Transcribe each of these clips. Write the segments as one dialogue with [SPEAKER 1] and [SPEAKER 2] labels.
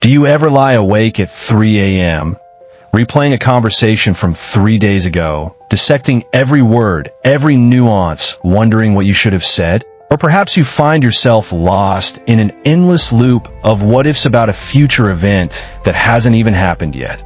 [SPEAKER 1] Do you ever lie awake at 3 a.m., replaying a conversation from 3 days ago, dissecting every word, every nuance, wondering what you should have said? Or perhaps you find yourself lost in an endless loop of what-ifs about a future event that hasn't even happened yet,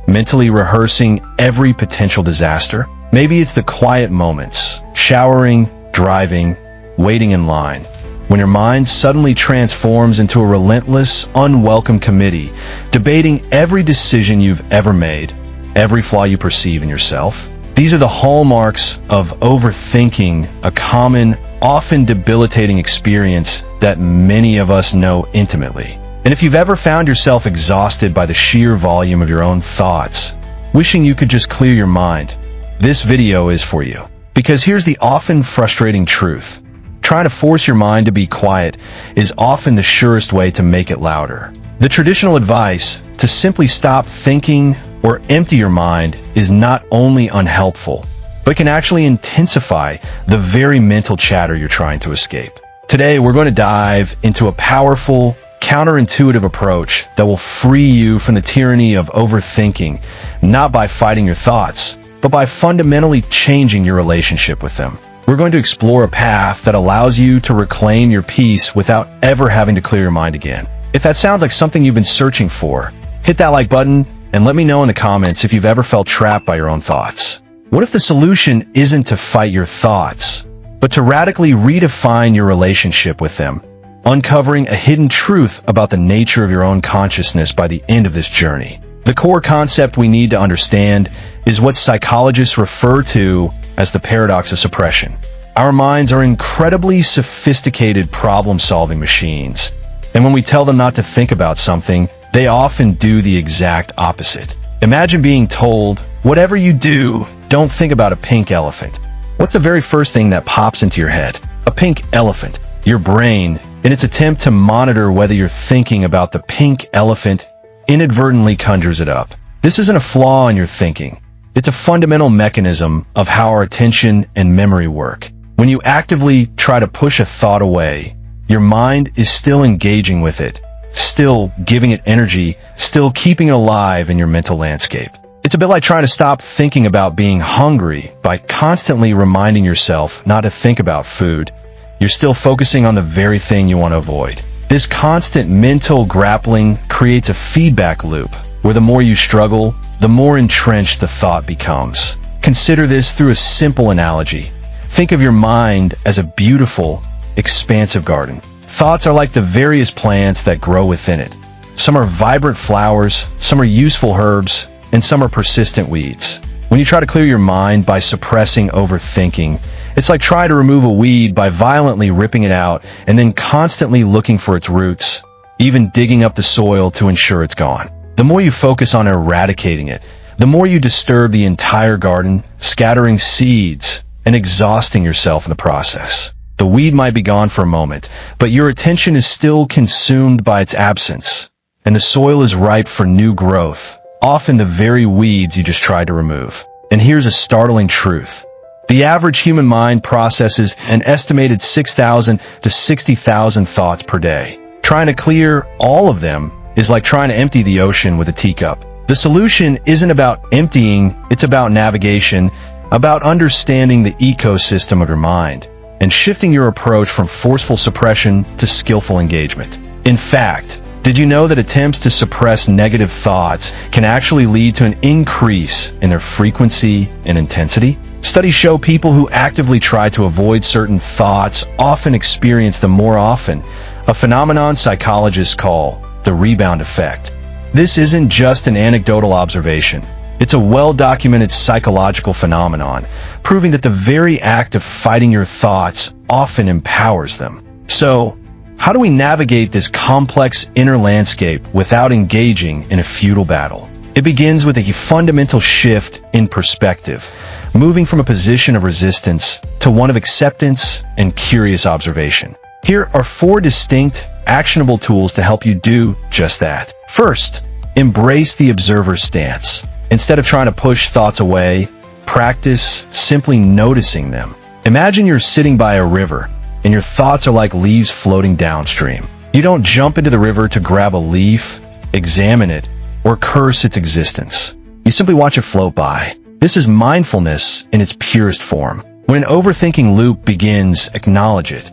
[SPEAKER 1] mentally rehearsing every potential disaster? Maybe it's the quiet moments, showering, driving, waiting in line, when your mind suddenly transforms into a relentless, unwelcome committee, debating every decision you've ever made, every flaw you perceive in yourself. These are the hallmarks of overthinking, a common, often debilitating experience that many of us know intimately. And if you've ever found yourself exhausted by the sheer volume of your own thoughts, wishing you could just clear your mind, this video is for you. Because here's the often frustrating truth. Trying to force your mind to be quiet is often the surest way to make it louder. The traditional advice to simply stop thinking or empty your mind is not only unhelpful, but can actually intensify the very mental chatter you're trying to escape. Today, we're going to dive into a powerful, counterintuitive approach that will free you from the tyranny of overthinking, not by fighting your thoughts, but by fundamentally changing your relationship with them. We're going to explore a path that allows you to reclaim your peace without ever having to clear your mind again. If that sounds like something you've been searching for, hit that like button and let me know in the comments if you've ever felt trapped by your own thoughts. What if the solution isn't to fight your thoughts, but to radically redefine your relationship with them, uncovering a hidden truth about the nature of your own consciousness by the end of this journey? The core concept we need to understand is what psychologists refer to as the paradox of suppression. Our minds are incredibly sophisticated problem-solving machines, and when we tell them not to think about something, they often do the exact opposite. Imagine being told, whatever you do, don't think about a pink elephant. What's the very first thing that pops into your head? A pink elephant. Your brain, in its attempt to monitor whether you're thinking about the pink elephant, inadvertently conjures it up. This isn't a flaw in your thinking. It's a fundamental mechanism of how our attention and memory work. When you actively try to push a thought away, your mind is still engaging with it, still giving it energy, still keeping it alive in your mental landscape. It's a bit like trying to stop thinking about being hungry by constantly reminding yourself not to think about food. You're still focusing on the very thing you want to avoid. This constant mental grappling creates a feedback loop, where the more you struggle, the more entrenched the thought becomes. Consider this through a simple analogy. Think of your mind as a beautiful, expansive garden. Thoughts are like the various plants that grow within it. Some are vibrant flowers, some are useful herbs, and some are persistent weeds. When you try to clear your mind by suppressing overthinking, it's like trying to remove a weed by violently ripping it out and then constantly looking for its roots, even digging up the soil to ensure it's gone. The more you focus on eradicating it, the more you disturb the entire garden, scattering seeds and exhausting yourself in the process. The weed might be gone for a moment, but your attention is still consumed by its absence, and the soil is ripe for new growth, often the very weeds you just tried to remove. And here's a startling truth. The average human mind processes an estimated 6,000 to 60,000 thoughts per day. Trying to clear all of them is like trying to empty the ocean with a teacup. The solution isn't about emptying, it's about navigation, about understanding the ecosystem of your mind, and shifting your approach from forceful suppression to skillful engagement. In fact, did you know that attempts to suppress negative thoughts can actually lead to an increase in their frequency and intensity? Studies show people who actively try to avoid certain thoughts often experience them more often, a phenomenon psychologists call the rebound effect. This isn't just an anecdotal observation. It's a well-documented psychological phenomenon, proving that the very act of fighting your thoughts often empowers them. So, how do we navigate this complex inner landscape without engaging in a futile battle? It begins with a fundamental shift in perspective, moving from a position of resistance to one of acceptance and curious observation. Here are 4 distinct, actionable tools to help you do just that. First, embrace the observer stance. Instead of trying to push thoughts away, practice simply noticing them. Imagine you're sitting by a river, and your thoughts are like leaves floating downstream. You don't jump into the river to grab a leaf. examine it, or curse its existence. You simply watch it float by. This is mindfulness in its purest form. When an overthinking loop begins, acknowledge it.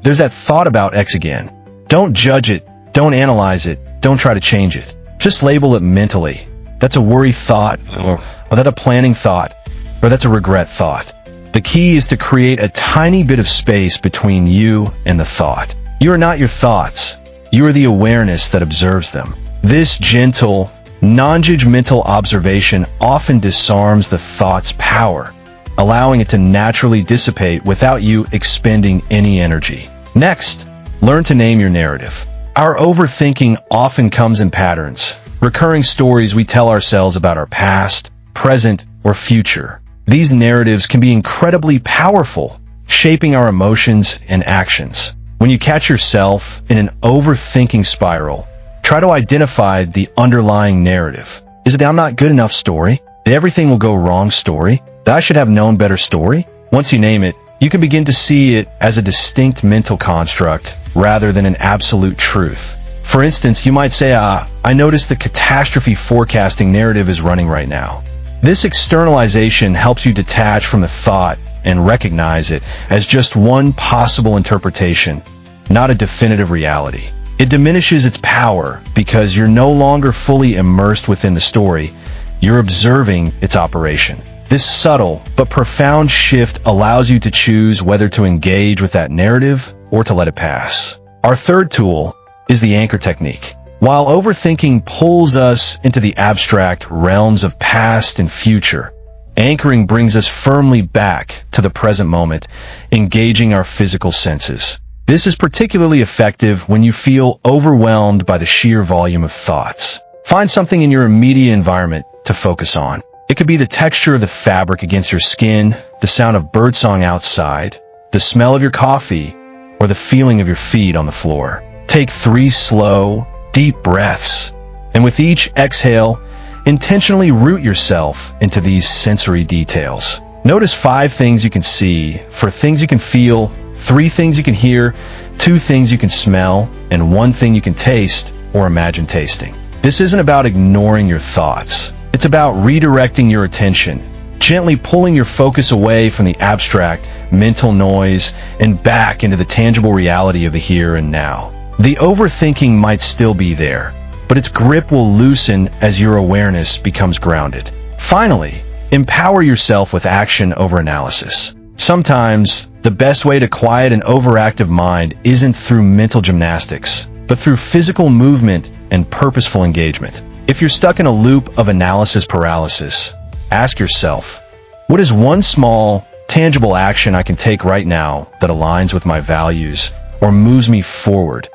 [SPEAKER 1] There's that thought about X again. Don't judge it, don't analyze it, don't try to change it. Just label it mentally. That's a worry thought, or that's a planning thought, or that's a regret thought. The key is to create a tiny bit of space between you and the thought. You are not your thoughts. You are the awareness that observes them. This gentle, non-judgmental observation often disarms the thought's power, allowing it to naturally dissipate without you expending any energy. Next, learn to name your narrative. Our overthinking often comes in patterns, recurring stories we tell ourselves about our past, present, or future. These narratives can be incredibly powerful, shaping our emotions and actions. When you catch yourself in an overthinking spiral, try to identify the underlying narrative. Is it the "I'm not good enough" story? The "everything will go wrong" story? The "I should have known better" story? Once you name it, you can begin to see it as a distinct mental construct rather than an absolute truth. For instance, you might say, I notice the catastrophe forecasting narrative is running right now. This externalization helps you detach from the thought and recognize it as just one possible interpretation, not a definitive reality. It diminishes its power because you're no longer fully immersed within the story, you're observing its operation. This subtle but profound shift allows you to choose whether to engage with that narrative or to let it pass. Our third tool is the anchor technique. While overthinking pulls us into the abstract realms of past and future, anchoring brings us firmly back to the present moment, engaging our physical senses. This is particularly effective when you feel overwhelmed by the sheer volume of thoughts. Find something in your immediate environment to focus on. It could be the texture of the fabric against your skin, the sound of birdsong outside, the smell of your coffee, or the feeling of your feet on the floor. Take 3 slow, deep breaths, and with each exhale, intentionally root yourself into these sensory details. Notice 5 things you can see, 4 things you can feel, 3 things you can hear, 2 things you can smell, and 1 thing you can taste or imagine tasting. This isn't about ignoring your thoughts. It's about redirecting your attention, gently pulling your focus away from the abstract, mental noise and back into the tangible reality of the here and now. The overthinking might still be there, but its grip will loosen as your awareness becomes grounded. Finally, empower yourself with action over analysis. Sometimes, the best way to quiet an overactive mind isn't through mental gymnastics, but through physical movement and purposeful engagement. If you're stuck in a loop of analysis paralysis, ask yourself, what is one small, tangible action I can take right now that aligns with my values or moves me forward?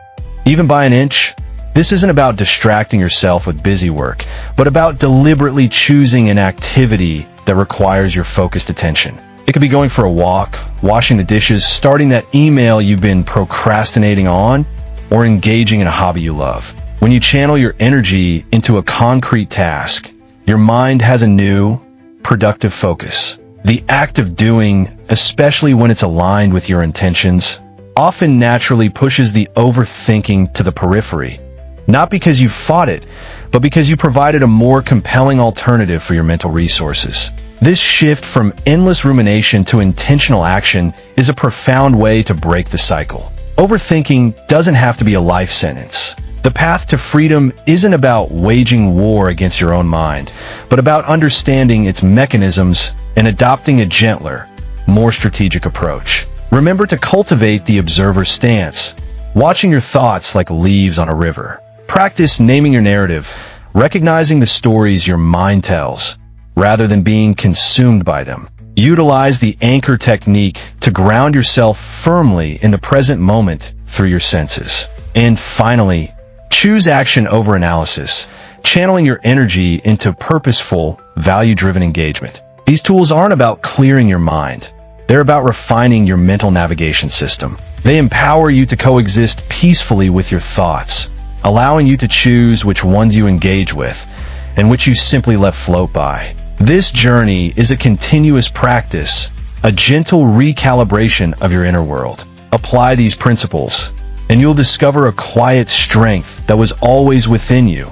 [SPEAKER 1] Even by an inch? This isn't about distracting yourself with busy work, but about deliberately choosing an activity that requires your focused attention. It could be going for a walk, washing the dishes, starting that email you've been procrastinating on, or engaging in a hobby you love. When you channel your energy into a concrete task, your mind has a new, productive focus. The act of doing, especially when it's aligned with your intentions, often naturally pushes the overthinking to the periphery. Not because you fought it, but because you provided a more compelling alternative for your mental resources. This shift from endless rumination to intentional action is a profound way to break the cycle. Overthinking doesn't have to be a life sentence. The path to freedom isn't about waging war against your own mind, but about understanding its mechanisms and adopting a gentler, more strategic approach. Remember to cultivate the observer stance, watching your thoughts like leaves on a river. Practice naming your narrative, recognizing the stories your mind tells, rather than being consumed by them. Utilize the anchor technique to ground yourself firmly in the present moment through your senses. And finally, choose action over analysis, channeling your energy into purposeful, value-driven engagement. These tools aren't about clearing your mind. They're about refining your mental navigation system. They empower you to coexist peacefully with your thoughts, allowing you to choose which ones you engage with and which you simply let float by. This journey is a continuous practice, a gentle recalibration of your inner world. Apply these principles, and you'll discover a quiet strength that was always within you,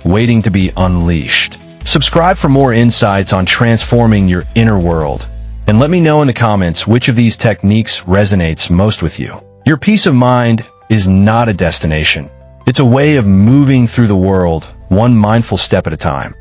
[SPEAKER 1] waiting to be unleashed. Subscribe for more insights on transforming your inner world, and let me know in the comments which of these techniques resonates most with you. Your peace of mind is not a destination. It's a way of moving through the world, one mindful step at a time.